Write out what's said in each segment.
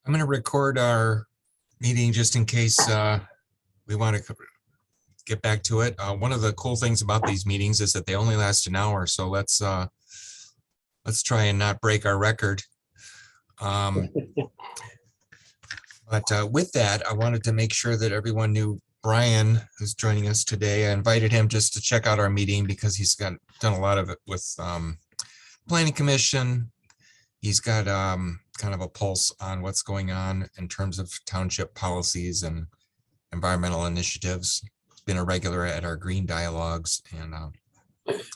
I'm going to record our meeting just in case we want to get back to it. One of the cool things about these meetings is that they only last an hour, so let's try and not break our record. But with that, I wanted to make sure that everyone knew Brian, who's joining us today. I invited him just to check out our meeting because he's done a lot of it with Planning Commission. He's got kind of a pulse on what's going on in terms of township policies and environmental initiatives. He's been a regular at our green dialogues. And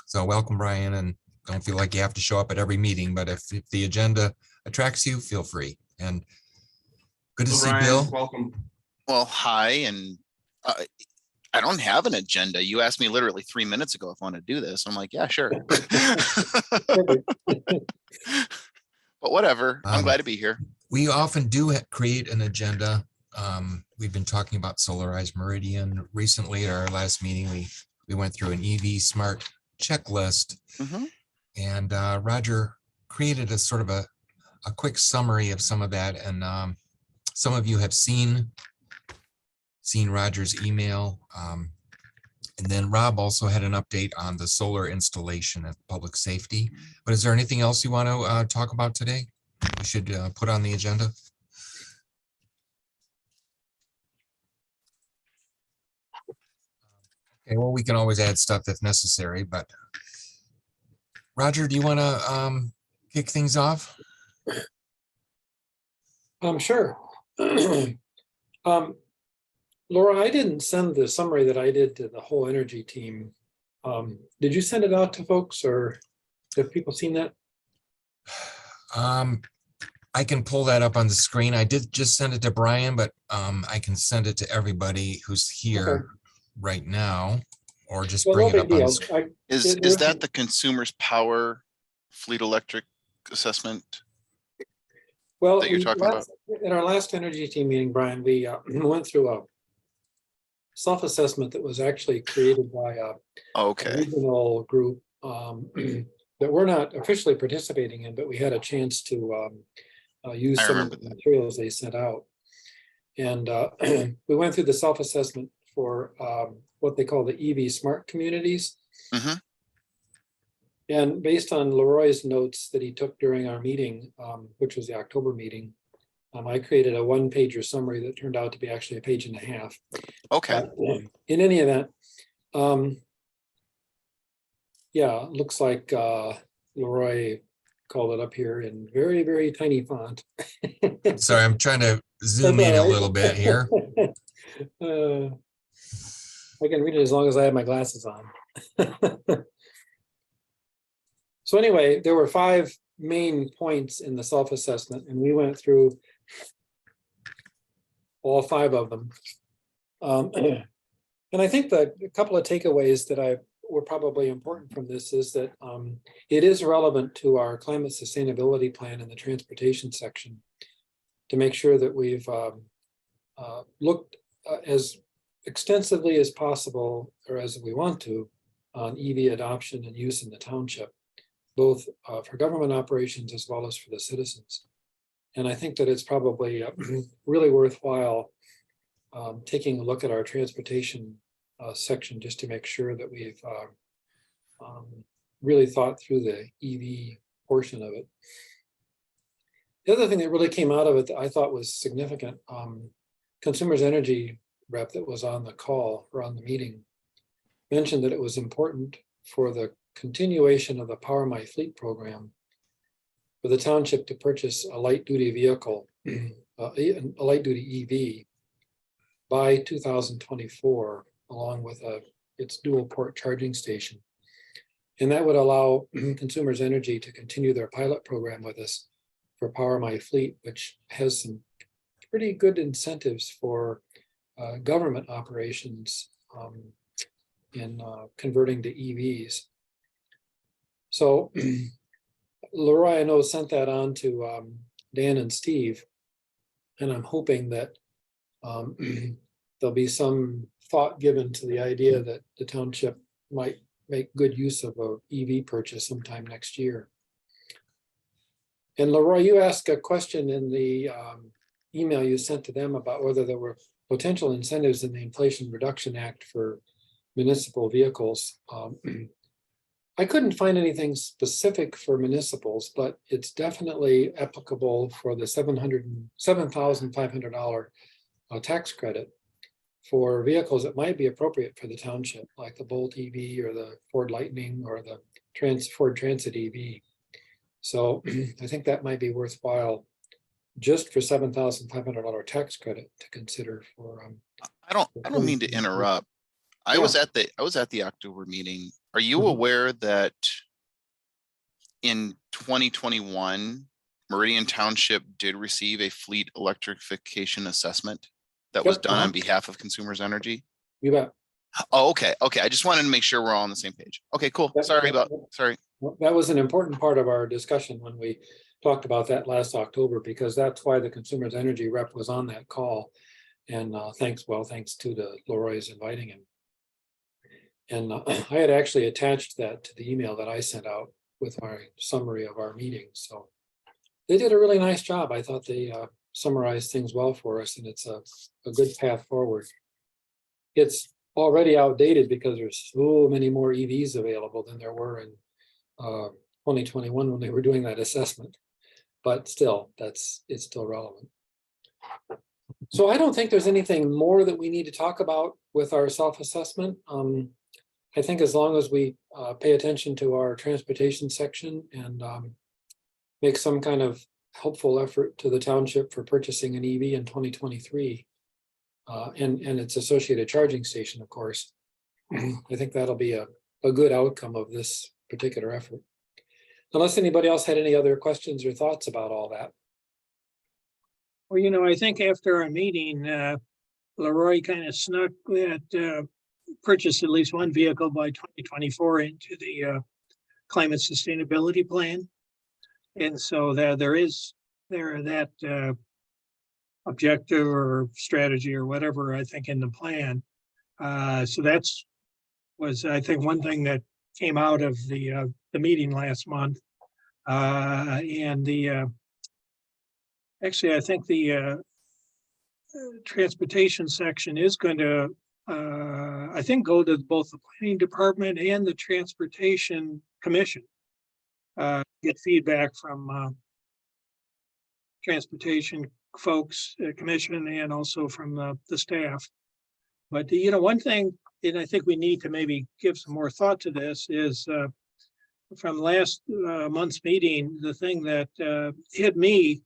so welcome, Brian, and don't feel like you have to show up at every meeting, but if the agenda attracts you, feel free. And good to see Brian, Bill. welcome. Well, hi, and I don't have an agenda. You asked me literally 3 minutes ago if I want to do this. I'm like, yeah, sure. But whatever, I'm glad to be here. We often do create an agenda. We've been talking about Solarize Meridian. Recently at our last meeting, we went through an EV smart checklist. Mhm. And Roger created a sort of a quick summary of some of that. And some of you have seen Roger's email. And then Rob also had an update on the solar installation at public safety. But is there anything else you want to talk about today? We should put on the agenda. Okay, well, we can always add stuff if necessary, but Roger, do you want to kick things off? Sure. Laura, I didn't send the summary that I did to the whole energy team. Did you send it out to folks, or have people seen that? I can pull that up on the screen. I did just send it to Brian, but I can send it to everybody who's here right now, or just bring it up on the screen. Is that the Consumers Power Fleet Electric assessment? Well, that you're talking about? In our last energy team meeting, Brian, we went through a self-assessment that was actually created by a regional group that we're not officially participating in, but we had a chance to use some of the materials they sent out. And we went through the self-assessment for what they call the EV smart communities. Mm-hmm. And based on Leroy's notes that he took during our meeting, which was the October meeting, I created a one-pager summary that turned out to be actually a page and a half. Okay. In any event, yeah, it looks like Leroy called it up here in very, very tiny font. Sorry, I'm trying to zoom in a little bit here. I can read it as long as I have my glasses on. So anyway, there were 5 main points in the self-assessment, and we went through all 5 of them. And I think that a couple of takeaways that were probably important from this is that it is relevant to our climate sustainability plan in the transportation section to make sure that we've looked as extensively as possible, or as we want to, on EV adoption and use in the township, both for government operations as well as for the citizens. And I think that it's probably really worthwhile taking a look at our transportation section just to make sure that we've really thought through the EV portion of it. The other thing that really came out of it that I thought was significant, Consumers Energy rep that was on the call or on the meeting mentioned that it was important for the continuation of the PowerMiFleet program for the township to purchase a light-duty vehicle, a light-duty EV by 2024, along with its dual port charging station. And that would allow Consumers Energy to continue their pilot program with us for PowerMiFleet, which has some pretty good incentives for government operations in converting to EVs. So Leroy, I know, sent that on to Dan and Steve, and I'm hoping that there'll be some thought given to the idea that the township might make good use of an EV purchase sometime next year. And Leroy, you asked a question in the email you sent to them about whether there were potential incentives in the Inflation Reduction Act for municipal vehicles. I couldn't find anything specific for municipals, but it's definitely applicable for the $7,500 tax credit for vehicles that might be appropriate for the township, like the Bolt EV or the Ford Lightning or the Ford Transit EV. So I think that might be worthwhile just for $7,500 tax credit to consider for. I don't mean to interrupt. I was at the October meeting. Are you aware that in 2021, Meridian Township did receive a fleet electrification assessment that was done on behalf of Consumers Energy? You bet. Oh, okay. Okay. I just wanted to make sure we're all on the same page. Okay, cool. Sorry. That was an important part of our discussion when we talked about that last October, because that's why the Consumers Energy rep was on that call. And thanks to the Leroy's inviting him. And I had actually attached that to the email that I sent out with my summary of our meeting. So they did a really nice job. I thought they summarized things well for us, and it's a good path forward. It's already outdated because there's so many more EVs available than there were in 2021 when they were doing that assessment. But still, it's still relevant. So I don't think there's anything more that we need to talk about with our self-assessment. I think as long as we pay attention to our transportation section and make some kind of helpful effort to the township for purchasing an EV in 2023 and its associated charging station, of course, I think that'll be a good outcome of this particular effort. Unless anybody else had any other questions or thoughts about all that. Well, I think after our meeting, Leroy kind of snuck that purchase at least one vehicle by 2024 into the climate sustainability plan. And so there is that objective or strategy or whatever, I think, in the plan. So was I think one thing that came out of the meeting last month. And actually, I think the transportation section is going to, I think, go to both the planning department and the transportation commission. Get feedback from transportation folks, commission, and also from the staff. But one thing, and I think we need to maybe give some more thought to this, is from last month's meeting, the thing that hit me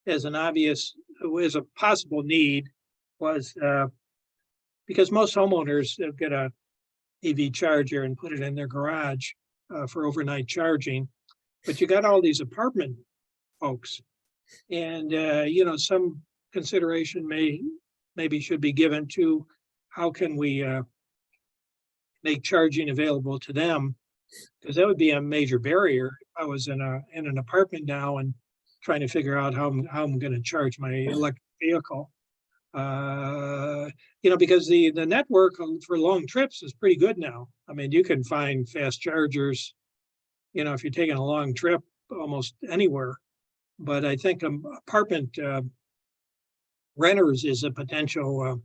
as an obvious, as a possible need was because most homeowners get a EV charger and put it in their garage for overnight charging, but you got all these apartment folks, and some consideration maybe should be given to how can we make charging available to them, because that would be a major barrier. If I was in an apartment now and trying to figure out how I'm going to charge my electric vehicle, because the network for long trips is pretty good now. I mean, you can find fast chargers, if you're taking a long trip almost anywhere. But I think apartment renters is a potential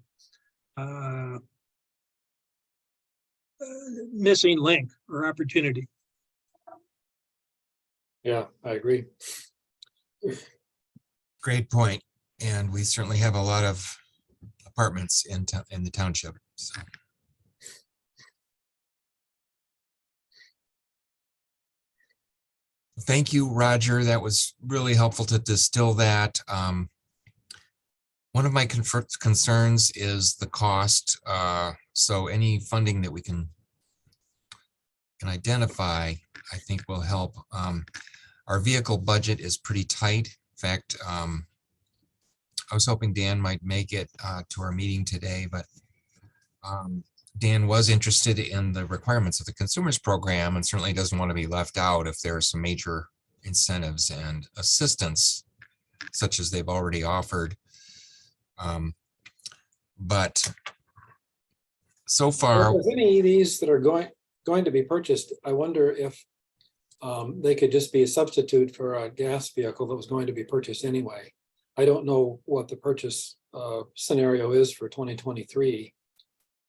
missing link or opportunity. Yeah, I agree. Great point. And we certainly have a lot of apartments in the township. So. Thank you, Roger. That was really helpful to distill that. One of my concerns is the cost. So any funding that we can identify, I think will help. Our vehicle budget is pretty tight. In fact, I was hoping Dan might make it to our meeting today, but Dan was interested in the requirements of the consumers program and certainly doesn't want to be left out if there are some major incentives and assistance such as they've already offered. But so far, if there's any EVs that are going to be purchased, I wonder if they could just be a substitute for a gas vehicle that was going to be purchased anyway. I don't know what the purchase scenario is for 2023.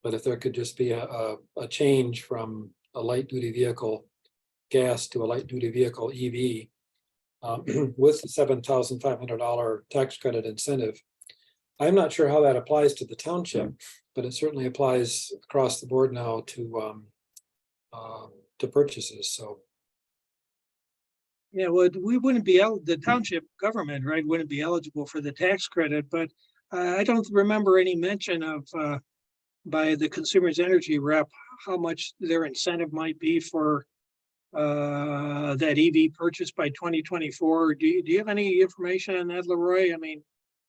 But if there could just be a change from a light duty vehicle gas to a light duty vehicle EV with the $7,500 tax credit incentive. I'm not sure how that applies to the township, but it certainly applies across the board now to purchases. So Yeah, well, we wouldn't be, the township government, right, wouldn't be eligible for the tax credit, but I don't remember any mention of, by the Consumers Energy rep, how much their incentive might be for that EV purchase by 2024. Do you have any information on that, Leroy? I mean,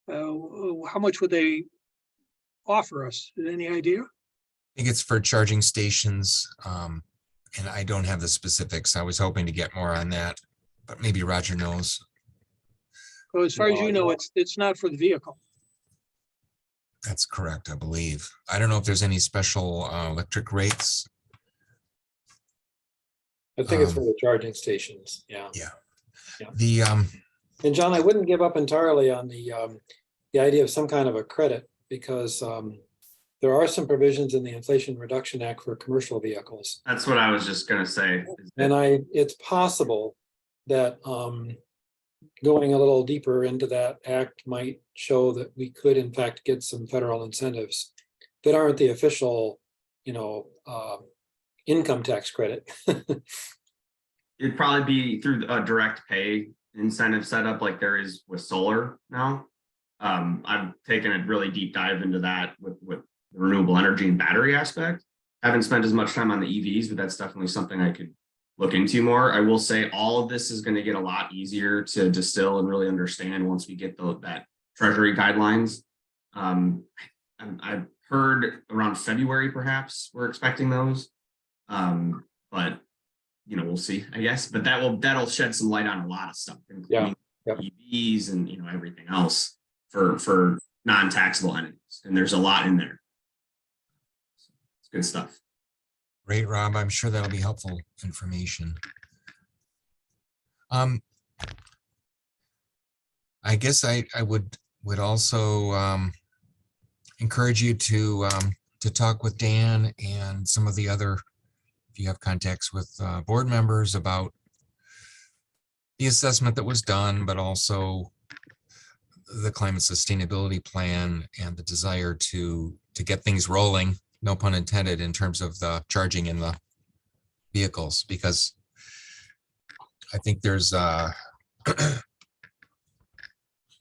how much would they offer us? Any idea? I think it's for charging stations. And I don't have the specifics. I was hoping to get more on that, but maybe Roger knows. Well, as far as No, you know, it's not for the vehicle. That's correct, I believe. I don't know if there's any special electric rates. I think it's for the charging stations. Yeah. The And John, I wouldn't give up entirely on the idea of some kind of a credit because there are some provisions in the Inflation Reduction Act for commercial vehicles. That's what I was just gonna say. And it's possible that going a little deeper into that act might show that we could in fact get some federal incentives that aren't the official, income tax credit. It'd probably be through a direct pay incentive setup like there is with solar now. I've taken a really deep dive into that with the renewable energy and battery aspect. Haven't spent as much time on the EVs, but that's definitely something I could look into more. I will say all of this is going to get a lot easier to distill and really understand once we get that Treasury guidelines. I've heard around February, perhaps we're expecting those, but we'll see, I guess. But that'll shed some light on a lot of stuff, including EVs and everything else for non-taxable entities. And there's a lot in there. It's good stuff. Great, Rob. I'm sure that'll be helpful information. I guess I would also encourage you to talk with Dan and some of the other, if you have contacts with board members, about the assessment that was done, but also the climate sustainability plan and the desire to get things rolling, no pun intended, in terms of the charging in the vehicles, because I think there's no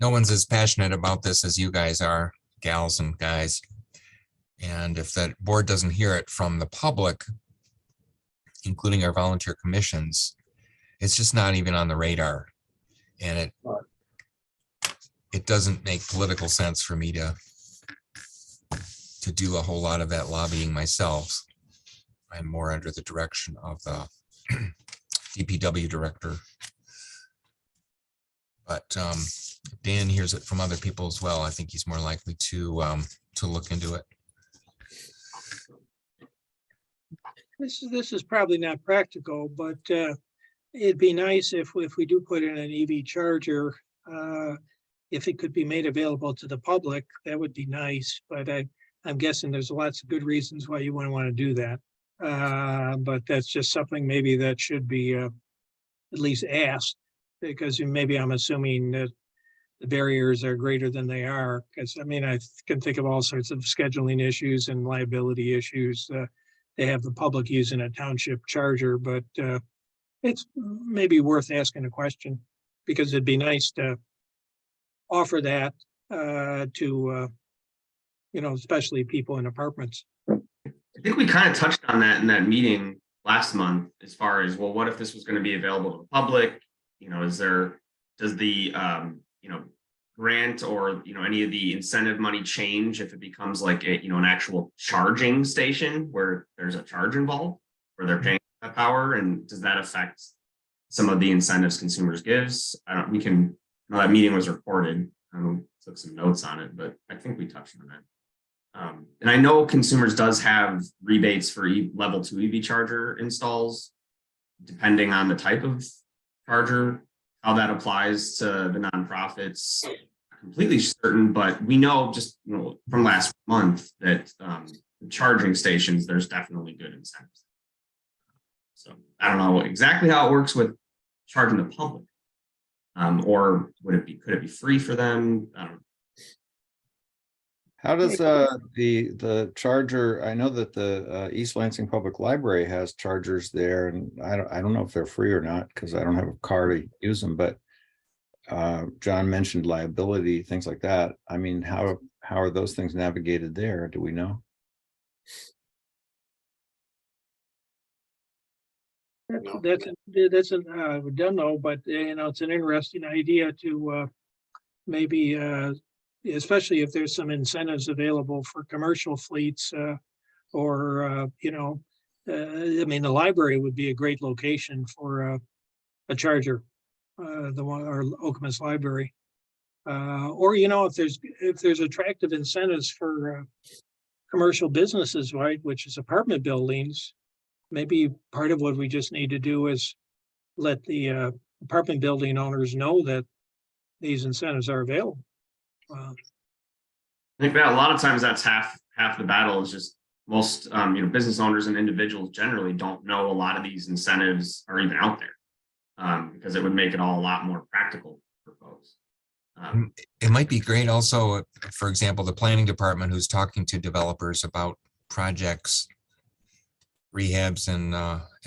one's as passionate about this as you guys are, gals and guys. And if that board doesn't hear it from the public, including our volunteer commissions, it's just not even on the radar. And it doesn't make political sense for me to do a whole lot of that lobbying myself. I'm more under the direction of the DPW director. But if Dan hears it from other people as well, I think he's more likely to look into it. This is probably not practical, but it'd be nice if we do put in an EV charger, if it could be made available to the public, that would be nice. But I'm guessing there's lots of good reasons why you wouldn't want to do that. But that's just something maybe that should be at least asked, because maybe I'm assuming that the barriers are greater than they are. Because I mean, I can think of all sorts of scheduling issues and liability issues. They have the public using a township charger, but it's maybe worth asking a question, because it'd be nice to offer that to especially people in apartments. I think we kind of touched on that in that meeting last month, as far as, well, what if this was going to be available to the public? Does the grant or any of the incentive money change if it becomes like an actual charging station where there's a charge involved, where they're paying that power, and does that affect some of the incentives consumers gives? That meeting was recorded. I took some notes on it, but I think we touched on that. And I know consumers does have rebates for level 2 EV charger installs, depending on the type of charger, how that applies to the nonprofits. completely certain, but we know just from last month that charging stations, there's definitely good incentives. So I don't know exactly how it works with charging the public, or could it be free for them? I don't know. How does the charger? I know that the East Lansing Public Library has chargers there, and I don't know if they're free or not because I don't have a car to use them. But John mentioned liability, things like that. I mean, how are those things navigated there? Do we know? We don't know, but it's an interesting idea to maybe, especially if there's some incentives available for commercial fleets, or I mean, the library would be a great location for a charger, the one, or Okemos Library, or if there's attractive incentives for commercial businesses, right, which is apartment buildings. Maybe part of what we just need to do is let the apartment building owners know that these incentives are available. I think that a lot of times that's half the battle is just most business owners and individuals generally don't know a lot of these incentives are even out there, because it would make it all a lot more practical for folks. It might be great also, for example, the planning department who's talking to developers about projects, rehabs and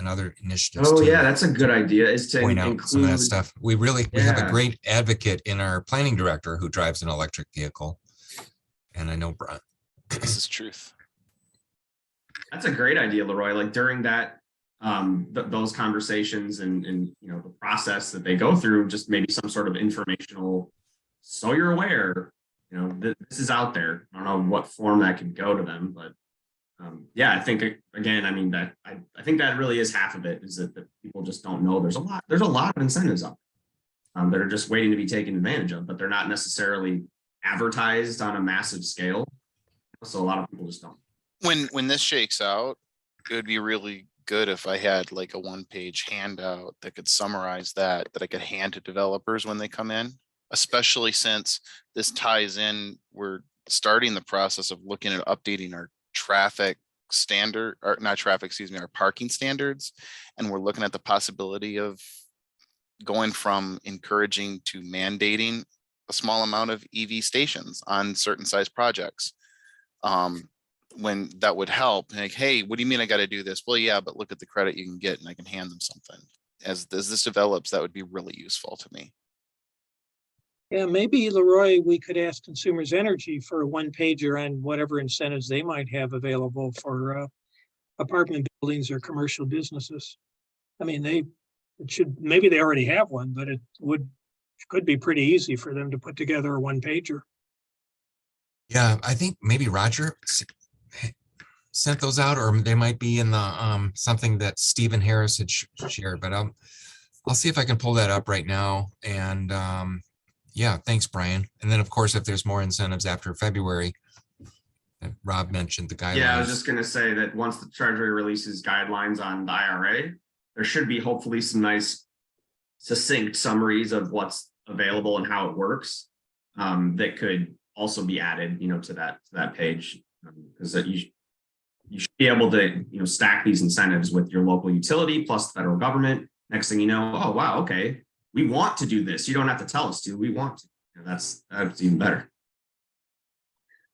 other initiatives. Oh to yeah, that's a good idea, is to point out include some of that stuff. We have a Yeah. great advocate in our planning director who drives an electric vehicle. And I know Brian. This is truth. That's a great idea, Leroy. Like during that those conversations and the process that they go through, just maybe some sort of informational, so you're aware, this is out there. I don't know what form that could go to them, but yeah, I think again, I mean that I think that really is half of it, is that people just don't know there's a lot of incentives out there that are just waiting to be taken advantage of, but they're not necessarily advertised on a massive scale. So a lot of people just don't. When this shakes out, it would be really good if I had like a 1-page handout that could summarize that I could hand to developers when they come in, especially since this ties in, we're starting the process of looking at updating our traffic standard, or not traffic, excuse me, our parking standards. And we're looking at the possibility of going from encouraging to mandating a small amount of EV stations on certain size projects. When that would help, like, hey, what do you mean I got to do this? Well, yeah, but look at the credit you can get, and I can hand them something. As this develops, that would be really useful to me. Yeah, maybe, Leroy, we could ask Consumers Energy for a 1-pager on whatever incentives they might have available for apartment buildings or commercial businesses. I mean, maybe they already have one, but it could be pretty easy for them to put together a 1-pager. Yeah, I think maybe Roger sent those out, or they might be in the something that Stephen Harris had shared, but I'll see if I can pull that up right now. And yeah, thanks, Brian. And then of course, if there's more incentives after February, Rob mentioned the guidelines. Yeah, I was just going to say that once the Treasury releases guidelines on the IRA, there should be hopefully some nice succinct summaries of what's available and how it works, that could also be added, to that page, because you should be able to, stack these incentives with your local utility plus the federal government. Next thing you know, oh wow, okay, we want to do this. You don't have to tell us to. We want to. That's even better.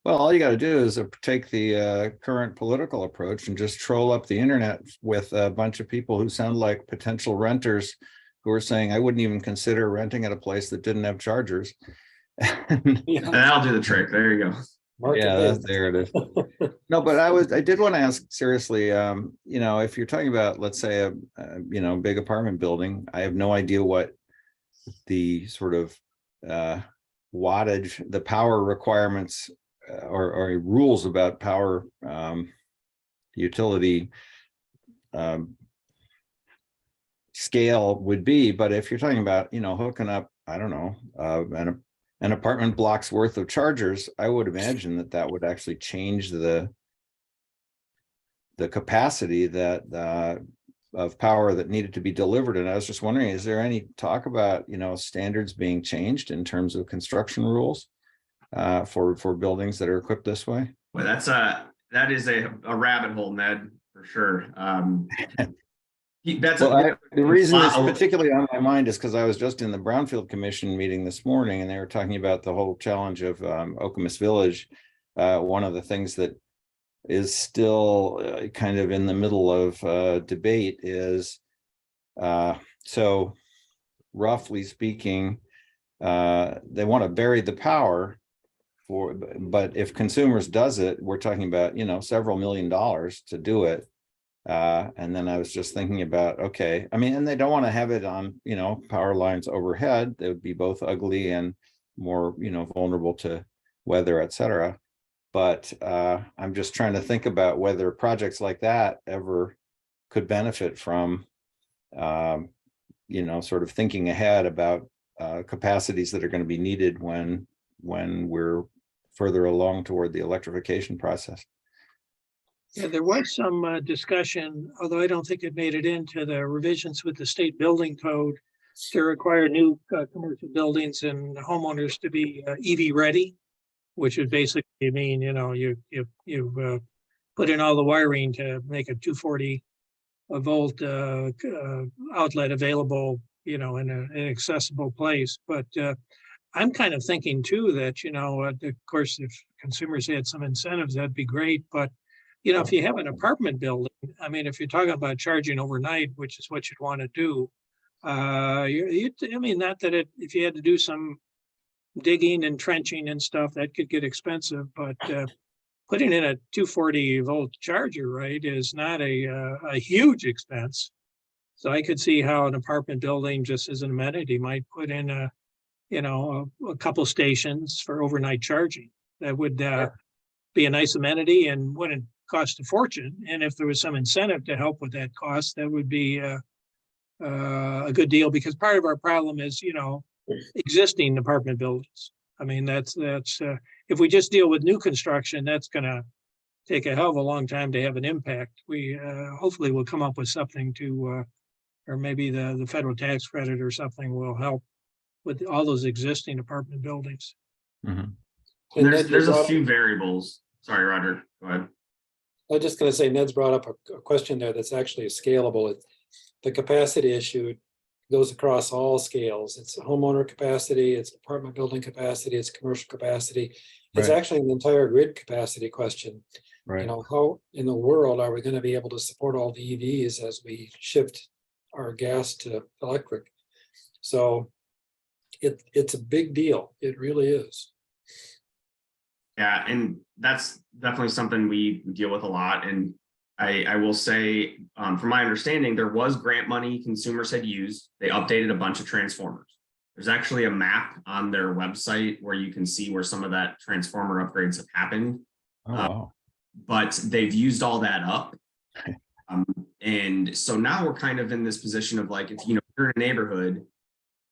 Well, all you got to do is take the current political approach and just troll up the internet with a bunch of people who sound like potential renters who are saying, I wouldn't even consider renting at a place that didn't have chargers. Yeah, That'll do the trick. There you go. Yeah, there it is. No, but I did want to ask seriously, if you're talking about, let's say a big apartment building, I have no idea what the sort of wattage, the power requirements or rules about power utility scale would be. But if you're talking about, hooking up, I don't know, an apartment block's worth of chargers, I would imagine that would actually change the capacity that of power that needed to be delivered. And I was just wondering, is there any talk about, standards being changed in terms of construction rules for buildings that are equipped this way? Well, that is a rabbit hole, Ned, for sure. The reason it's particularly on my mind is because I was just in the Brownfield Commission meeting this morning, and they were talking about the whole challenge of Okemos Village. One of the things that is still kind of in the middle of debate is, so roughly speaking, they want to bury the power but if consumers does it, we're talking about, several $1 million to do it. And then I was just thinking about, okay, I mean, and they don't want to have it on, power lines overhead. They would be both ugly and more, vulnerable to weather, et cetera. But I'm just trying to think about whether projects like that ever could benefit from, sort of thinking ahead about capacities that are going to be needed when we're further along toward the electrification process. Yeah, there was some discussion, although I don't think it made it into the revisions with the state building code to require new commercial buildings and homeowners to be EV ready, which would basically mean, you put in all the wiring to make a 240 volt outlet available, in an accessible place. But I'm kind of thinking too that, of course, if consumers had some incentives, that'd be great. But if you have an apartment building, I mean, if you're talking about charging overnight, which is what you'd want to do, not that if you had to do some digging and trenching and stuff, that could get expensive, but putting in a 240 volt charger, right, is not a huge expense. So I could see how an apartment building, just as an amenity, might put in a couple stations for overnight charging. That would be a nice amenity and wouldn't cost a fortune. And if there was some incentive to help with that cost, that would be a good deal, because part of our problem is, existing apartment buildings. I mean, that's if we just deal with new construction, that's going to take a hell of a long time to have an impact. We hopefully will come up with something to, or maybe the federal tax credit or something will help with all those existing apartment buildings. Mm-hmm. There's a few variables. Sorry, Roger, go ahead. I was just going to say, Ned's brought up a question there that's actually scalable. The capacity issue goes across all scales. It's a homeowner capacity, it's apartment building capacity, it's commercial capacity. It's actually an entire grid capacity question. Right. How in the world are we going to be able to support all the EVs as we shift our gas to electric? So it's a big deal. It really is. Yeah, and that's definitely something we deal with a lot. And I will say, from my understanding, there was grant money consumers had used. They updated a bunch of transformers. There's actually a map on their website where you can see where some of that transformer upgrades have happened. Oh, wow. But they've used all that up. And so now we're kind of in this position of like, if you're in a neighborhood,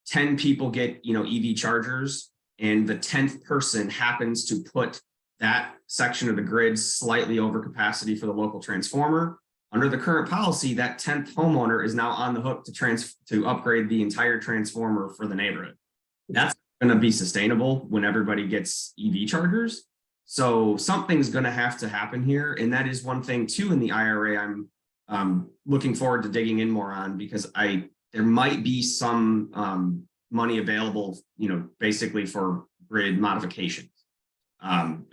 10 people get, EV chargers, and the 10th person happens to put that section of the grid slightly over capacity for the local transformer. Under the current policy, that 10th homeowner is now on the hook to upgrade the entire transformer for the neighborhood. That's going to be sustainable when everybody gets EV chargers. So something's going to have to happen here. And that is one thing too in the IRA I'm looking forward to digging in more on, because there might be some money available, basically for grid modifications,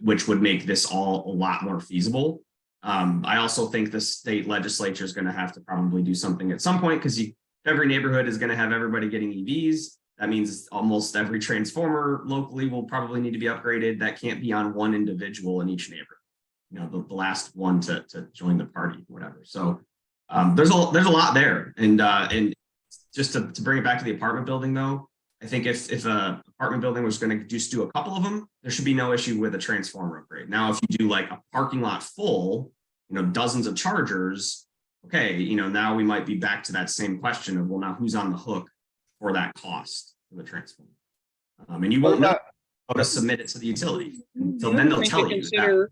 which would make this all a lot more feasible. I also think the state legislature is going to have to probably do something at some point, because every neighborhood is going to have everybody getting EVs. That means almost every transformer locally will probably need to be upgraded. That can't be on one individual in each neighborhood. The last one to join the party, whatever. So there's a lot there, and just to bring it back to the apartment building though, I think if a apartment building was going to just do a couple of them, there should be no issue with a transformer upgrade. Now, if you do like a parking lot full, dozens of chargers, okay, now we might be back to that same question of, well, now who's on the hook for that cost for the transformer? And you won't know how to submit it to the utility. So then they'll tell you that.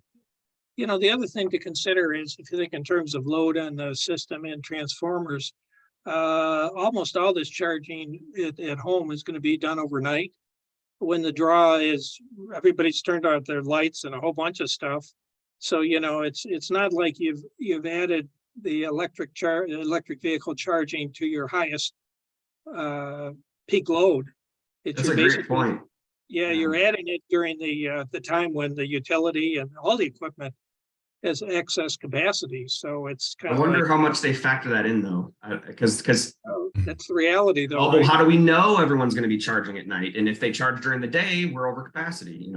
the other thing to consider is if you think in terms of load on the system and transformers, almost all this charging at home is going to be done overnight. When the draw is, everybody's turned out their lights and a whole bunch of stuff. So, it's not like you've added the electric vehicle charging to your highest peak load. That's a great point. Yeah, you're adding it during the time when the utility and all the equipment has excess capacity. So it's I kind of wonder like, how much they factor that in though, because that's the reality though. although right? how do we know everyone's going to be charging at night? And if they charge during the day, we're over capacity.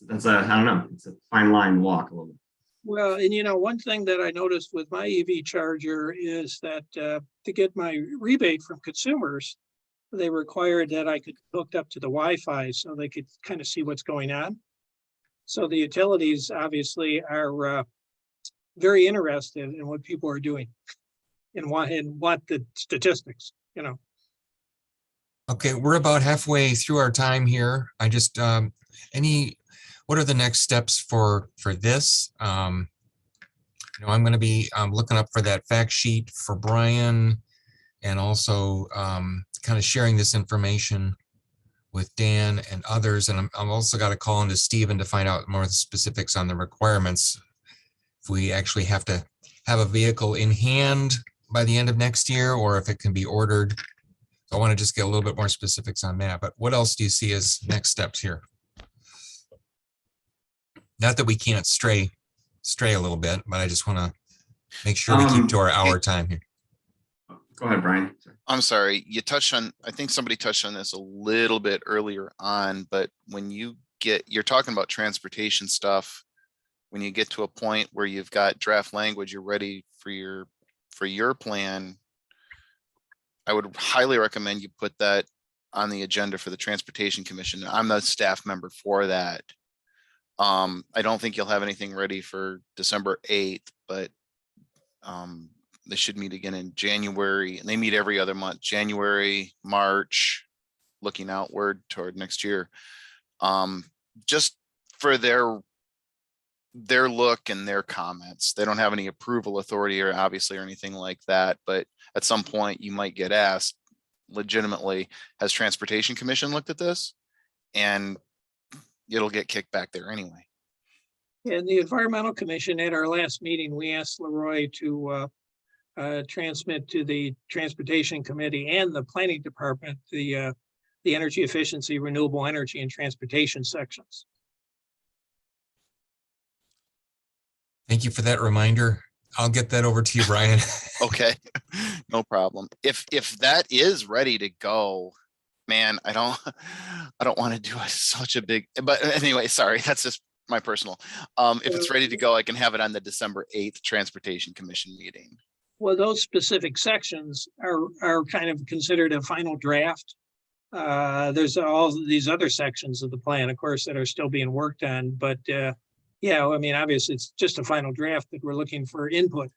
That's I don't know. It's a fine line to walk a little bit. Well, and one thing that I noticed with my EV charger is that to get my rebate from consumers, they required that I could hook up to the Wi-Fi so they could kind of see what's going on. So the utilities obviously are very interested in what people are doing and want the statistics, Okay, we're about halfway through our time here. I just, what are the next steps for this? I'm going to be looking up for that fact sheet for Brian, and also kind of sharing this information with Dan and others. And I'm also got to call into Stephen to find out more specifics on the requirements. If we actually have to have a vehicle in hand by the end of next year, or if it can be ordered. So I want to just get a little bit more specifics on that. But what else do you see as next steps here? Not that we can't stray a little bit, but I just want to make sure we keep to our hour time here. Go ahead, Brian. I'm sorry, I think somebody touched on this a little bit earlier on, but when you're talking about transportation stuff, when you get to a point where you've got draft language, you're ready for your plan, I would highly recommend you put that on the agenda for the Transportation Commission. I'm the staff member for that. I don't think you'll have anything ready for December 8th, but they should meet again in January, and they meet every other month, January, March, looking outward toward next year. Just for their look and their comments. They don't have any approval authority or obviously or anything like that, but at some point you might get asked legitimately, has Transportation Commission looked at this? And it'll get kicked back there anyway. And the Environmental Commission at our last meeting, we asked Leroy to transmit to the Transportation Committee and the Planning Department the energy efficiency, renewable energy, and transportation sections. Thank you for that reminder. I'll get that over to you, Brian. Okay, no problem. If that is ready to go, man, I don't want to do such a big, but anyway, sorry, that's just my personal. If it's ready to go, I can have it on the December 8th Transportation Commission meeting. Well, those specific sections are kind of considered a final draft. There's all these other sections of the plan, of course, that are still being worked on, but yeah, I mean, obviously it's just a final draft that we're looking for input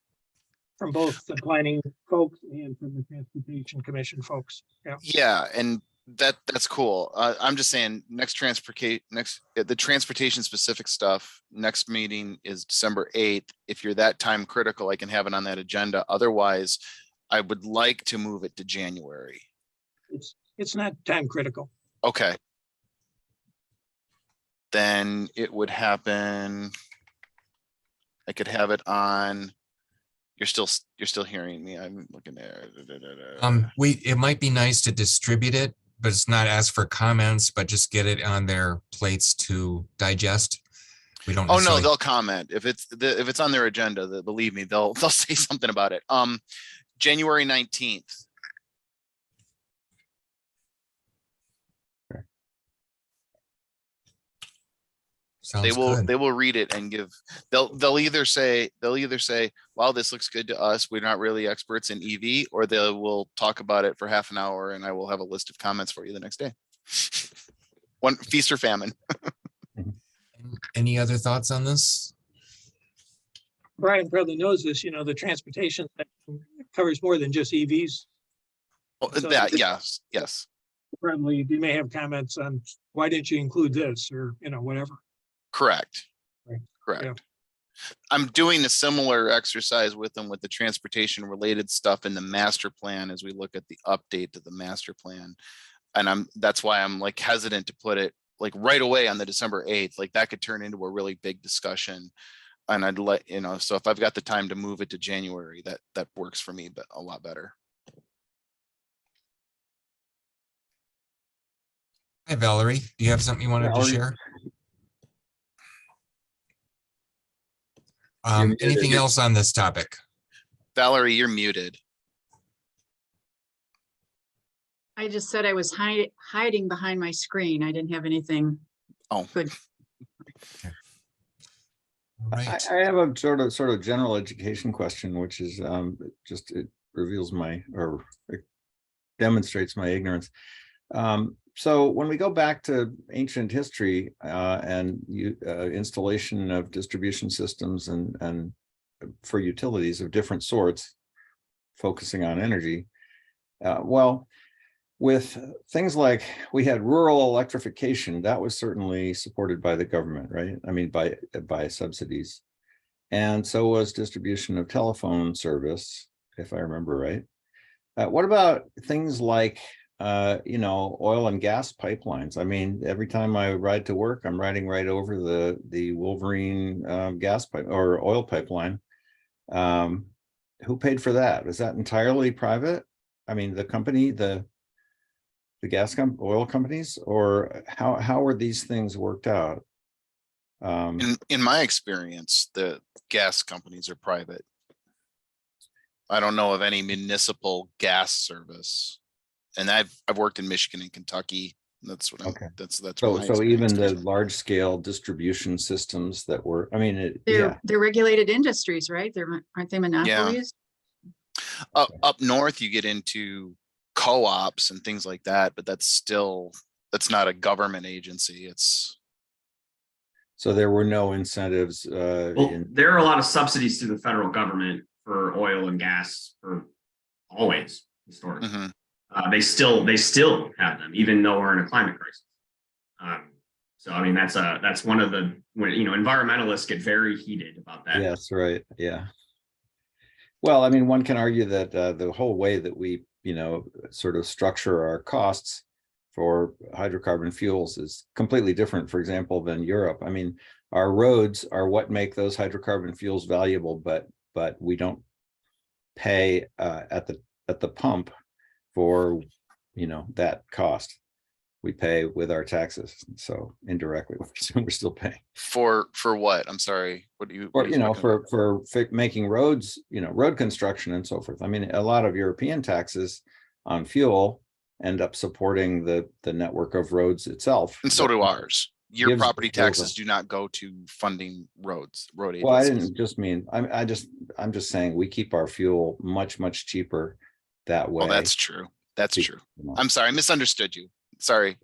from both the planning folks and from the Transportation Commission folks. Yeah. Yeah, and that's cool. I'm just saying the transportation specific stuff, next meeting is December 8th. If you're that time critical, I can have it on that agenda. Otherwise, I would like to move it to January. It's not time critical. Okay. Then it would happen. I could have it on. You're still hearing me. I'm looking there. It might be nice to distribute it, but it's not ask for comments, but just get it on their plates to digest. We don't. Oh no, they'll comment if it's on their agenda. Believe me, they'll say something about it. January 19th. Sounds good. They will read it and they'll either say, wow, this looks good to us, we're not really experts in EV, or they will talk about it for half an hour and I will have a list of comments for you the next day. One feast or famine. Any other thoughts on this? Brian probably knows this, the transportation covers more than just EVs. Oh, So yes. Probably you may have comments on why didn't you include this or, whatever. Correct. Right. Correct. Yeah. I'm doing a similar exercise with them with the transportation related stuff in the master plan as we look at the update to the master plan. And that's why I'm like hesitant to put it like right away on the December 8th, like that could turn into a really big discussion. And I'd let, so if I've got the time to move it to January, that works for me, but a lot better. Hi, Valerie. Do you have something you wanted to Valerie? share? You're muted. Anything else on this topic? Valerie, you're muted. I just said I was hiding behind my screen. I didn't have anything. Oh, good. All right. I have a sort of general education question, which is just it reveals or it demonstrates my ignorance. So when we go back to ancient history and installation of distribution systems and for utilities of different sorts, focusing on energy, well, with things like we had rural electrification, that was certainly supported by the government, right? I mean, by subsidies. And so was distribution of telephone service, if I remember right. What about things like, oil and gas pipelines? I mean, every time I ride to work, I'm riding right over the Wolverine gas pipe or oil pipeline. Who paid for that? Is that entirely private? I mean, the company, the oil companies, or how were these things worked out? in my experience, the gas companies are private. I don't know of any municipal gas service. And I've worked in Michigan and Kentucky. That's what Okay. that's So even the large scale distribution systems that were, I mean, They're regulated industries, right? Aren't they monopolies? Up north, you get into co-ops and things like that, but that's not a government agency. So there were no incentives. There are a lot of subsidies to the federal government for oil and gas for always historically. Mm-hmm. They still have them, even though we're in a climate crisis. So I mean, that's one of the environmentalists get very heated about that. Yes, right. Yeah. Well, I mean, one can argue that the whole way that we sort of structure our costs for hydrocarbon fuels is completely different, for example, than Europe. I mean, our roads are what make those hydrocarbon fuels valuable, but we don't pay at the pump for that cost. We pay with our taxes, so indirectly we're still paying For what? I'm sorry. What do you? For making roads, road construction and so forth. I mean, a lot of European taxes on fuel end up supporting the network of roads itself. And so do ours. Your property taxes a, do not go to funding road agencies. Well, I didn't just mean, I'm just saying we keep our fuel much cheaper that way. Well, that's true. That's true. I'm sorry, I misunderstood you. Sorry.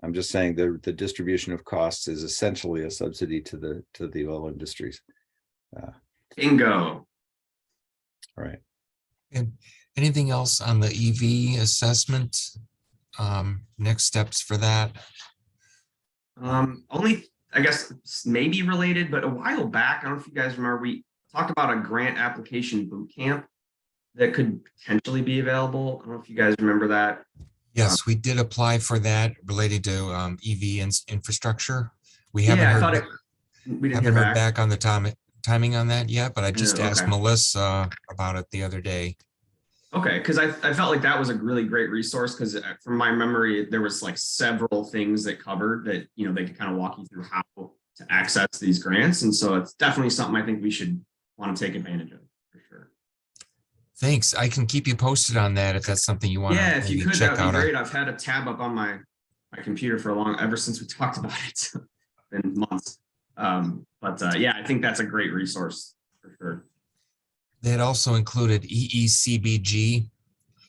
I'm just saying the distribution of costs is essentially a subsidy to the oil industries. Bingo. Right. And anything else on the EV assessment? Next steps for that? Only, I guess, maybe related, but a while back, I don't know if you guys remember, we talked about a grant application boot camp that could potentially be available. I don't know if you guys remember that. Yes, we did apply for that related to EV infrastructure. We haven't heard back on the timing on that yet, but I just asked Melissa about it the other day. Okay, because I felt like that was a really great resource, because from my memory, there was like several things that covered that, they could kind of walk you through how to access these grants. And so it's definitely something I think we should want to take advantage of for sure. Thanks. I can keep you posted on that if that's something you want to if you could, check that'd out. be great. I've had a tab up on my computer for ever since we talked about it. It's been months. Yeah, I think that's a great resource for sure. That also included EECBG,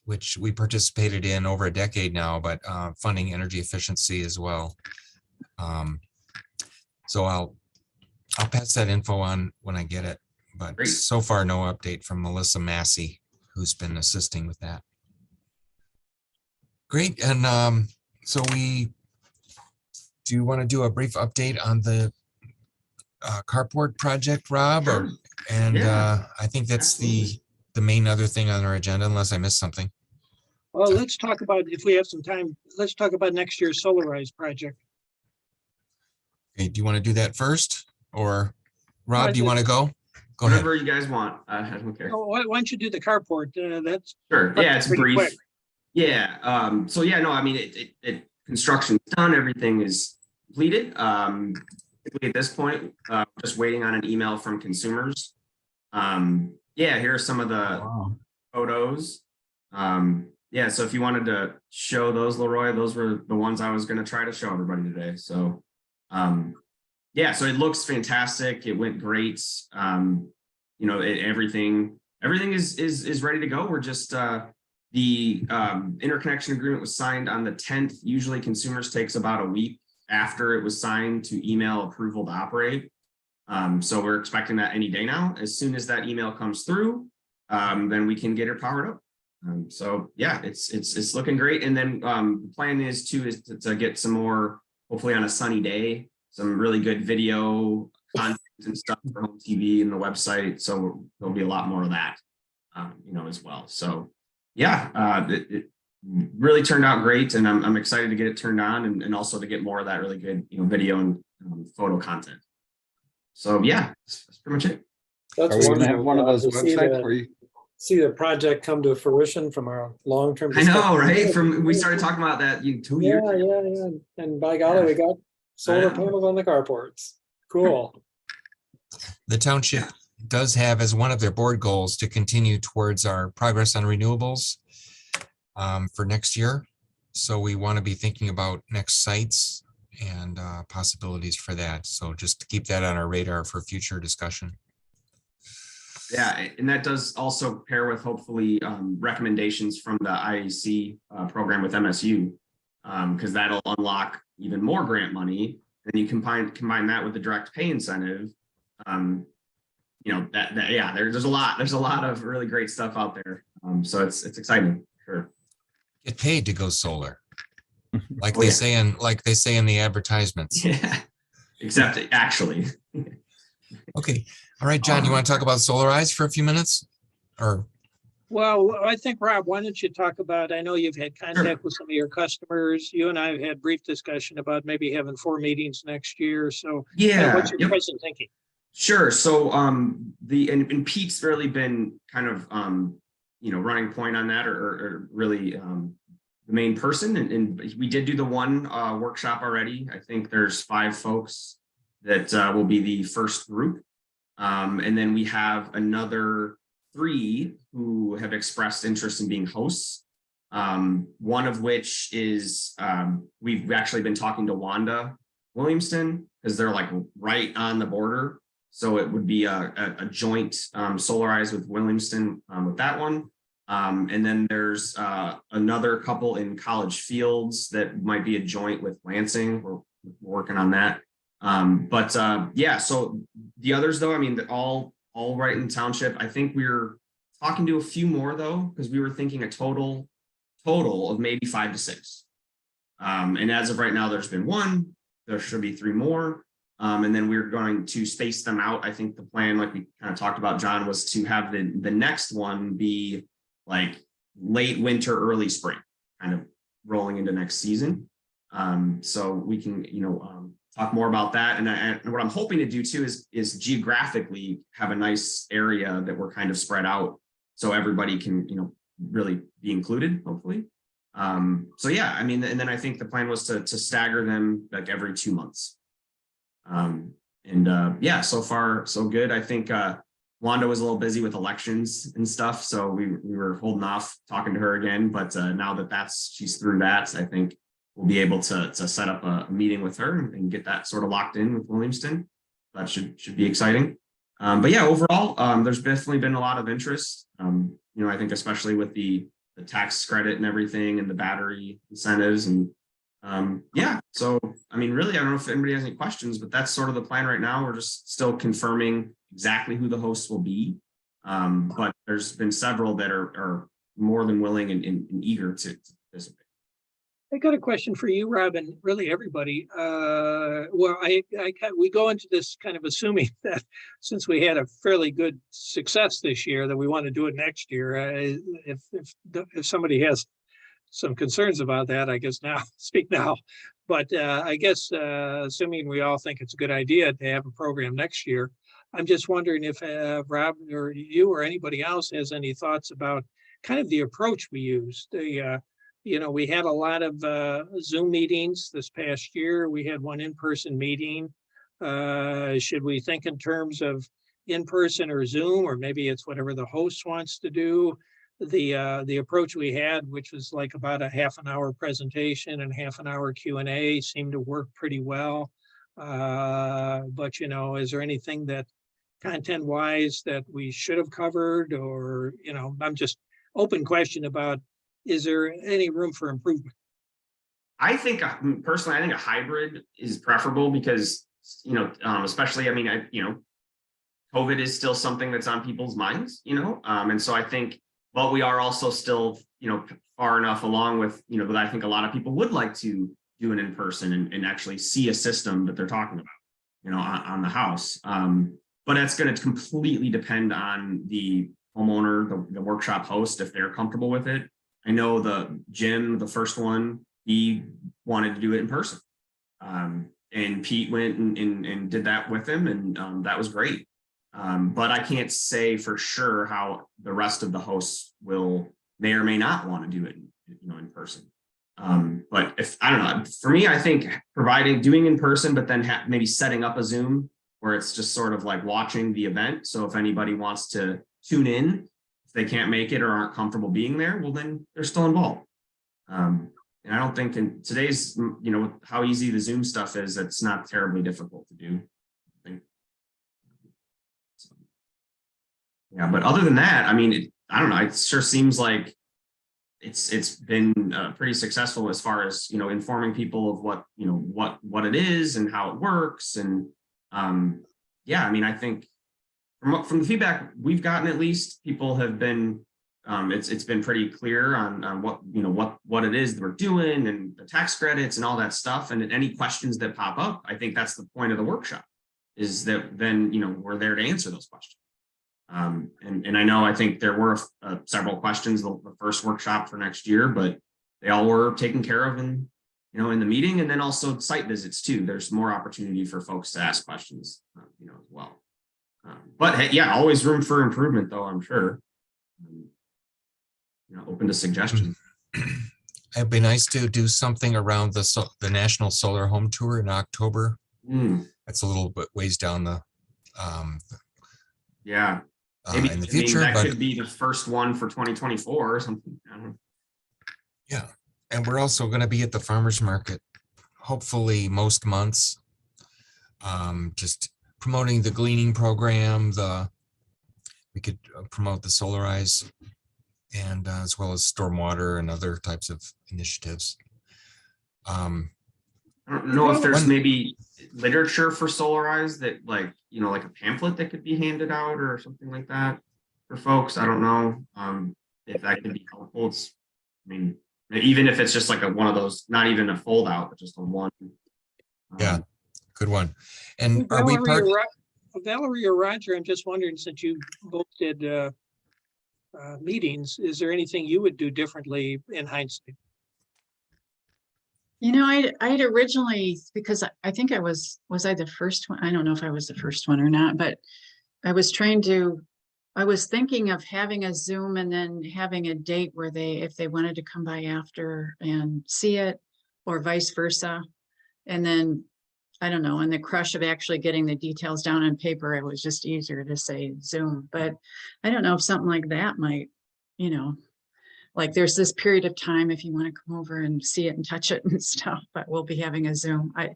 which we participated in over a decade now, but funding energy efficiency as well. So I'll pass that info on when I get it. But Great. So far, no update from Melissa Massey, who's been assisting with that. Great. And so do you want to do a brief update on the carport project, Rob? Or, Sure. and Yeah, I think that's absolutely. the main other thing on our agenda, unless I missed something. Well, let's talk about, if we have some time, let's talk about next year's Solarize project. Okay, do you want to do that first? Or I Rob, do you want to go? Go ahead. Whatever you guys want. I don't care. Why don't you do the carport? That's Sure. Yeah, it's pretty brief. quick. Yeah. So yeah, no, I mean, construction's done. Everything is completed. Basically at this point, just waiting on an email from consumers. Yeah, here are some of the Wow. photos. Yeah, so if you wanted to show those, Leroy, those were the ones I was going to try to show everybody today. So, yeah, so it looks fantastic. It went great. You know, everything is ready to go. We're just the interconnection agreement was signed on the 10th. Usually consumers takes about a week after it was signed to email approval to operate. So we're expecting that any day now. As soon as that email comes through, then we can get it powered up. So yeah, it's looking great. And then the plan is to get some more, hopefully on a sunny day, some really good video content and stuff for home TV and the website. So there'll be a lot more of that, you know, as well. So yeah, it really turned out great, and I'm excited to get it turned on and also to get more of that really good, you know, video and photo content. So yeah, that's pretty much it. That's Are we gonna have wonderful, one of Rob, those to see websites that- where you, See the project come to fruition from our long-term. I know, discussion. right? From we started talking about that 2 years Yeah, ago. yeah. And by golly, we got solar Yeah. panels on the carports. Cool. The township does have as one of their board goals to continue towards our progress on renewables for next year. So we want to be thinking about next sites and possibilities for that. So just to keep that on our radar for future discussion. Yeah, and that does also pair with hopefully recommendations from the IAC program with MSU, because that'll unlock even more grant money. And you combine that with the direct pay incentive. You know, that yeah, there's a lot of really great stuff out there. So it's exciting, sure. Get paid to go solar, like Oh, they yeah. say in the advertisements. Yeah, except actually. Okay, all right, John, you want to talk about Solarize for a few minutes? Or Well, I think, Rob, why don't you talk about, I know you've had contact with some of your customers. You and I have had brief discussion about maybe having 4 meetings next year. So Yeah, what's your yep. present thinking? Sure. So and Pete's really been kind of you know, running point on that, or really the main person. And we did do the one workshop already. I think there's 5 folks that will be the first group. And then we have another 3 who have expressed interest in being hosts. One of which is we've actually been talking to Wanda Williamston, because they're like right on the border. So it would be a joint Solarize with Williamston with that one. And then there's another couple in College Fields that might be a joint with Lansing. We're working on that. But yeah, so the others though, I mean, they're all right in township. I think we're talking to a few more though, because we were thinking a total of maybe 5 to 6. And as of right now, there's been 1. There should be 3 more. And then we're going to space them out. I think the plan, like we kind of talked about, John, was to have the next one be like late winter, early spring, kind of rolling into next season. So we can, you know, talk more about that. And what I'm hoping to do too is geographically have a nice area that we're kind of spread out, so everybody can, you know, really be included, hopefully. So yeah, I mean, and then I think the plan was to stagger them like every 2 months. Yeah, so far so good. I think Wanda was a little busy with elections and stuff, so we were holding off talking to her again. But now that she's through that, I think we'll be able to set up a meeting with her and get that sort of locked in with Williamston. That should be exciting. But yeah, overall, there's definitely been a lot of interest. You know, I think especially with the tax credit and everything, and the battery incentives, and yeah. So I mean, really, I don't know if anybody has any questions, but that's sort of the plan right now. We're just still confirming exactly who the hosts will be. But there's been several that are more than willing and eager to participate. I got a question for you, Rob, and really everybody. Well, we go into this kind of assuming that since we had a fairly good success this year, that we want to do it next year. If somebody has some concerns about that, I guess now, speak now. But I guess assuming we all think it's a good idea to have a program next year, I'm just wondering if Rob or you or anybody else has any thoughts about kind of the approach we used. We had a lot of Zoom meetings this past year. We had one in-person meeting. Should we think in terms of in-person or Zoom, or maybe it's whatever the host wants to do? The approach we had, which was like about a half an hour presentation and half an hour Q&A, seemed to work pretty well. But is there anything that content-wise that we should have covered, or I'm just open question about, is there any room for improvement? I think personally, I think a hybrid is preferable because, especially, I mean, COVID is still something that's on people's minds, and so I think, but we are also still, far enough along with, that I think a lot of people would like to do it in person and actually see a system that they're talking about, on the house. But that's going to completely depend on the homeowner, the workshop host, if they're comfortable with it. I know the Jim, the first one, he wanted to do it in person. And Pete went and did that with him, and that was great. But I can't say for sure how the rest of the hosts may or may not want to do it, in person. But if, I don't know, for me, I think doing in person, but then maybe setting up a Zoom where it's just sort of like watching the event. So if anybody wants to tune in, if they can't make it or aren't comfortable being there, well, then they're still involved. And I don't think in today's, how easy the Zoom stuff is, it's not terribly difficult to do. I think. So, yeah, but other than that, I mean, I don't know. It sure seems like it's been pretty successful as far as, informing people of what it is and how it works. And yeah, I mean, I think from the feedback we've gotten, at least, people have been, it's been pretty clear on what it is that we're doing and the tax credits and all that stuff. And any questions that pop up, I think that's the point of the workshop, is that then, we're there to answer those questions. And I know, I think there were several questions the first workshop for next year, but they all were taken care of in the meeting, and then also site visits too. There's more opportunity for folks to ask questions, as well. But hey, yeah, always room for improvement, though, I'm sure. Open to suggestions. It'd be nice to do something around the National Solar Home Tour in October. That's a little bit ways down the yeah. Maybe in the future, that could be the first one for 2024 or something. I don't know. Yeah, and we're also going to be at the farmers market, hopefully most months. Just promoting the gleaning program. We could promote the Solarize, and as well as stormwater and other types of initiatives. I don't know if there's maybe literature for Solarize that, like a pamphlet that could be handed out or something like that for folks. I don't know if that could be helpful. I mean, even if it's just like one of those, not even a fold out, but just a one. Yeah, good one. And Valerie or Roger, I'm just wondering, since you both did meetings, is there anything you would do differently in hindsight? I'd originally, because I think was I the first one? I don't know if I was the first one or not, but I was thinking of having a Zoom and then having a date where if they wanted to come by after and see it, or vice versa. And then, I don't know, in the crush of actually getting the details down on paper, it was just easier to say Zoom. But I don't know if something like that might, like there's this period of time if you want to come over and see it and touch it and stuff, but we'll be having a Zoom. I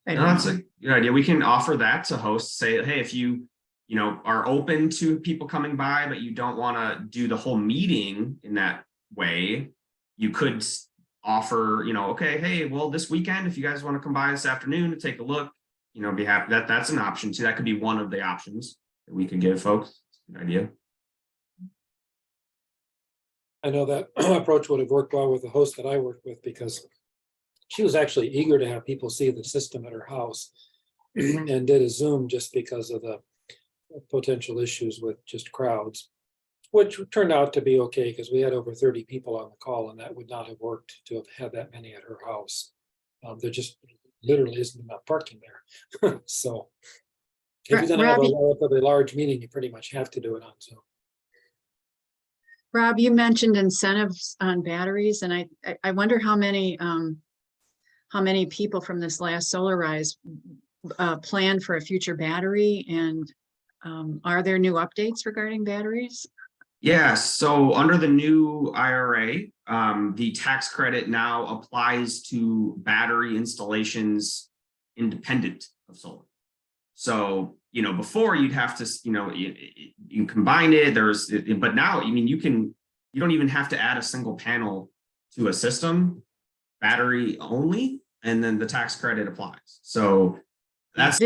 don't know. That's a good idea. We can offer that to hosts. Say, hey, if you are open to people coming by, but you don't want to do the whole meeting in that way, you could offer, okay, hey, well, this weekend, if you guys want to come by this afternoon to take a look, be happy. That's an option too. That could be one of the options that we could give folks. Good idea. I know that approach would have worked well with the host that I worked with, because she was actually eager to have people see the system at her house and did a Zoom just because of the potential issues with just crowds, which turned out to be okay because we had over 30 people on the call, and that would not have worked to have had that many at her house. There just literally isn't enough parking there. So if you're going to have a Robbie- relatively large meeting, you pretty much have to do it on Zoom. Rob, you mentioned incentives on batteries, and I wonder how many people from this last Solarize plan for a future battery, and are there new updates regarding batteries? Yeah, so under the new IRA, the tax credit now applies to battery installations independent of solar. So, you know, before you'd have to, you know, you combine it, but now, I mean, you don't even have to add a single panel to a system, battery only, and then the tax credit applies. So that's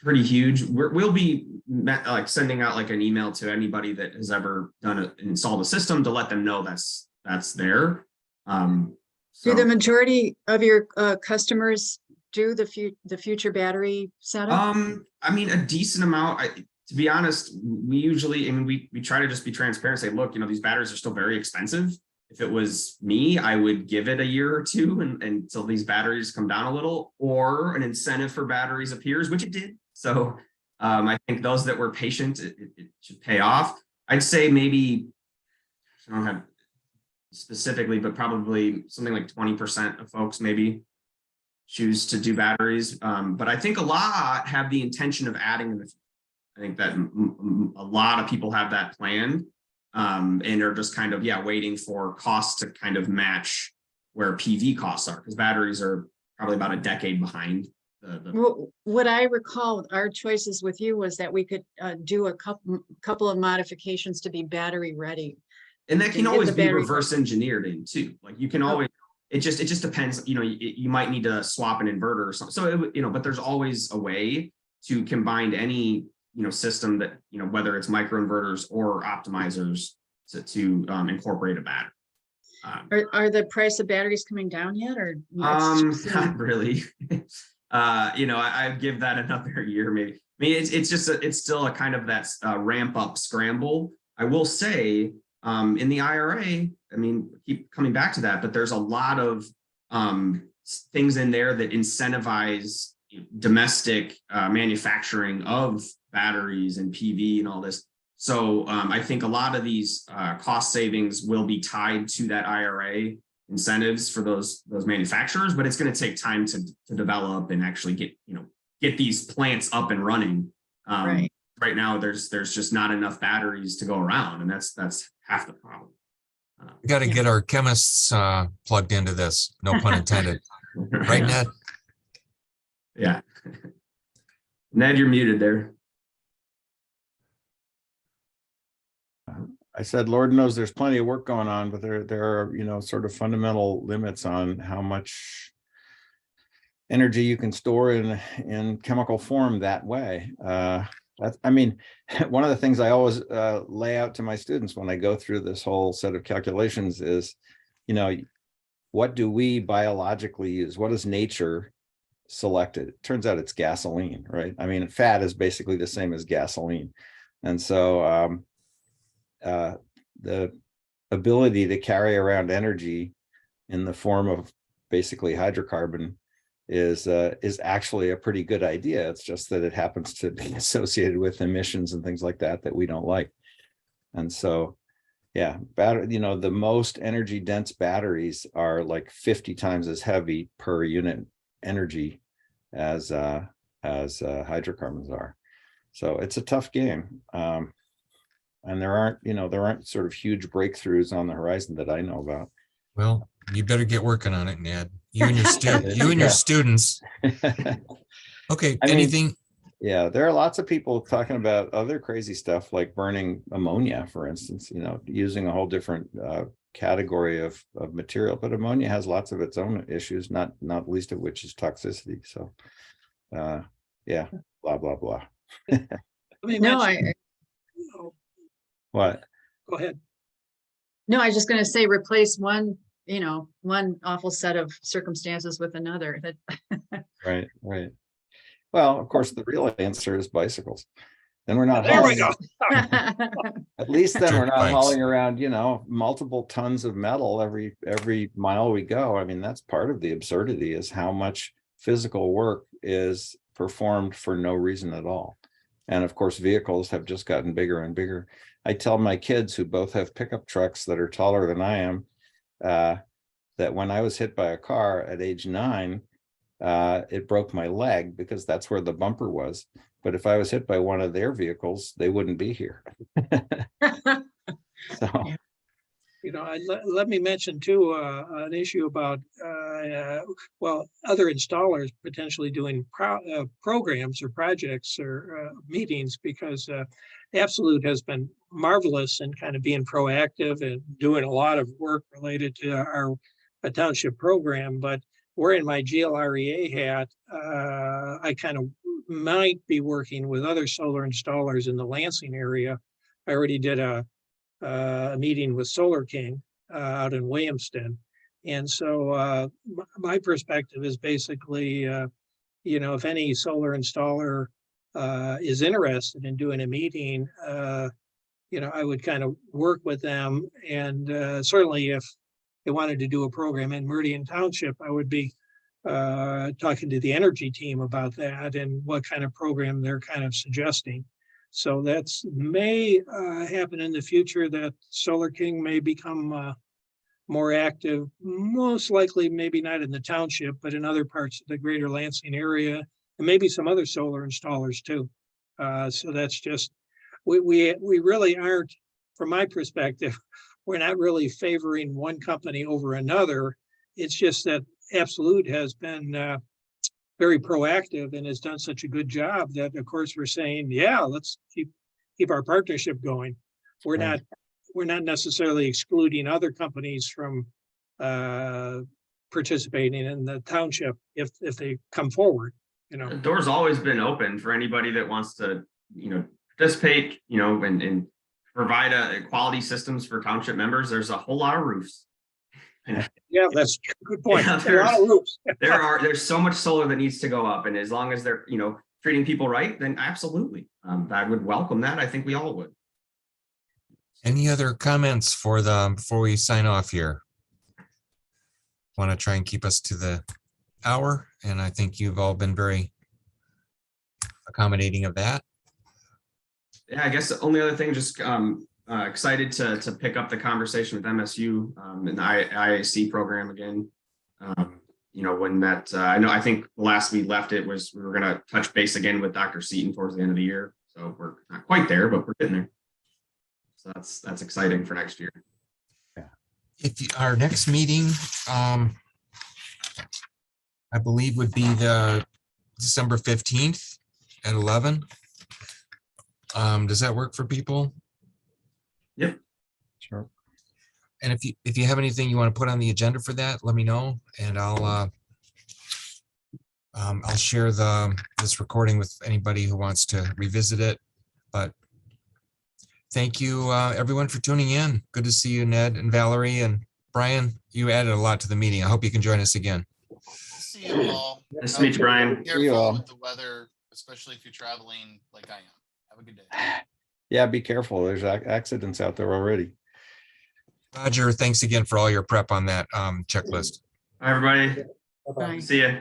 pretty huge. We'll be like sending out like an email to anybody that has ever installed a system to let them know that's there. Do the majority of your customers do the future battery setup? I mean, a decent amount. To be honest, we usually, I mean, we try to just be transparent, say, look, you know, these batteries are still very expensive. If it was me, I would give it a year or two until these batteries come down a little, or an incentive for batteries appears, which it did. So I think those that were patient, it should pay off. I'd say maybe, I don't have specifically, but probably something like 20% of folks maybe choose to do batteries. But I think a lot have the intention of adding in the future. I think that a lot of people have that planned and are just kind of, waiting for costs to kind of match where PV costs are, because batteries are probably about a decade behind. Well, what I recall, our choices with you was that we could do a couple of modifications to be battery ready. And that can always be reverse engineered in too. Like you can always, it just depends, you know, you might need to swap an inverter or something. So, you know, but there's always a way to combine any, you know, system that, you know, whether it's microinverters or optimizers to incorporate a battery. Are the price of batteries coming down yet, or? Not really. You know, I give that another year, maybe. I mean, it's still a kind of that ramp up scramble. I will say, in the IRA, I mean, keep coming back to that, but there's a lot of things in there that incentivize domestic manufacturing of batteries and PV and all this. So I think a lot of these cost savings will be tied to that IRA incentives for those manufacturers, but it's going to take time to develop and actually get these plants up and running. Right now, there's just not enough batteries to go around, and that's half the problem. We got to get our chemists plugged into this. No pun intended. Right, Ned? Yeah. Ned, you're muted there. I said, Lord knows there's plenty of work going on, but there are, you know, sort of fundamental limits on how much energy you can store in chemical form that way. I mean, one of the things I always lay out to my students when I go through this whole set of calculations is, you know, what do we biologically use? What is nature selected? It turns out it's gasoline, right? I mean, fat is basically the same as gasoline. And so the ability to carry around energy in the form of basically hydrocarbon is actually a pretty good idea. It's just that it happens to be associated with emissions and things like that we don't like. And so, yeah, you know, the most energy dense batteries are like 50 times as heavy per unit energy as hydrocarbons are. So it's a tough game. And there aren't sort of huge breakthroughs on the horizon that I know about. Well, you better get working on it, Ned. You and your students. Okay, anything? Yeah, there are lots of people talking about other crazy stuff like burning ammonia, for instance, you know, using a whole different category of material. But ammonia has lots of its own issues, not least of which is toxicity. So, yeah, blah, blah, blah. What? Go ahead. No, I was just going to say replace one you know, one awful set of circumstances with another that. Right, right. Well, of course, the real answer is bicycles. Then we're not There we hauling, go. at least then we're Dirt not bikes. hauling around, you know, multiple tons of metal every mile we go. I mean, that's part of the absurdity, is how much physical work is performed for no reason at all. And of course, vehicles have just gotten bigger and bigger. I tell my kids, who both have pickup trucks that are taller than I am, that when I was hit by a car at age 9, it broke my leg because that's where the bumper was. But if I was hit by one of their vehicles, they wouldn't be here. So, You know, let me mention too, an issue about, well, other installers potentially doing programs or projects or meetings, because Absolute has been marvelous in kind of being proactive and doing a lot of work related to our township program. But wearing my GLREA hat, I kind of might be working with other solar installers in the Lansing area. I already did a meeting with Solar King out in Williamston. And so my perspective is basically, you know, if any solar installer is interested in doing a meeting, you know, I would kind of work with them. And certainly if they wanted to do a program in Meridian Township, I would be talking to the energy team about that and what kind of program they're kind of suggesting. So that's may happen in the future, that Solar King may become more active, most likely maybe not in the township, but in other parts of the greater Lansing area, and maybe some other solar installers too. So that's just, we really aren't, from my perspective, we're not really favoring one company over another. It's just that Absolute has been very proactive and has done such a good job that, of course, we're saying, yeah, let's keep our partnership going. We're not necessarily excluding other companies from participating in the township if they come forward, you know. The door's always been open for anybody that wants to, you know, participate, you know, and provide quality systems for township members. There's a whole lot of roofs. Yeah, that's a good point. Yeah, A lot of roofs. there's so much solar that needs to go up, and as long as they're, you know, treating people right, then absolutely, I would welcome that. I think we all would. Any other comments before we sign off here? Want to try and keep us to the hour, and I think you've all been very accommodating of that. Yeah, I guess the only other thing, just excited to pick up the conversation with MSU in the IAC program again. You know, when that, I think the last we left it was we were going to touch base again with Dr. Seaton towards the end of the year. So we're not quite there, but we're getting there. So that's exciting for next year. Our next meeting, I believe, would be the December 15th at 11. Does that work for people? Yep. sure. And if you have anything you want to put on the agenda for that, let me know, and I'll share this recording with anybody who wants to revisit it. But thank you, everyone, for tuning in. Good to see you, Ned and Valerie, and Brian. You added a lot to the meeting. I hope you can join us again. See you all. Nice to meet you, Brian. See you all. Careful with the weather, especially if you're traveling like I am. Have a good day. Yeah, be careful. There's accidents out there already. Roger, thanks again for all your prep on that checklist. Bye, everybody. Bye-bye. Bye. See ya.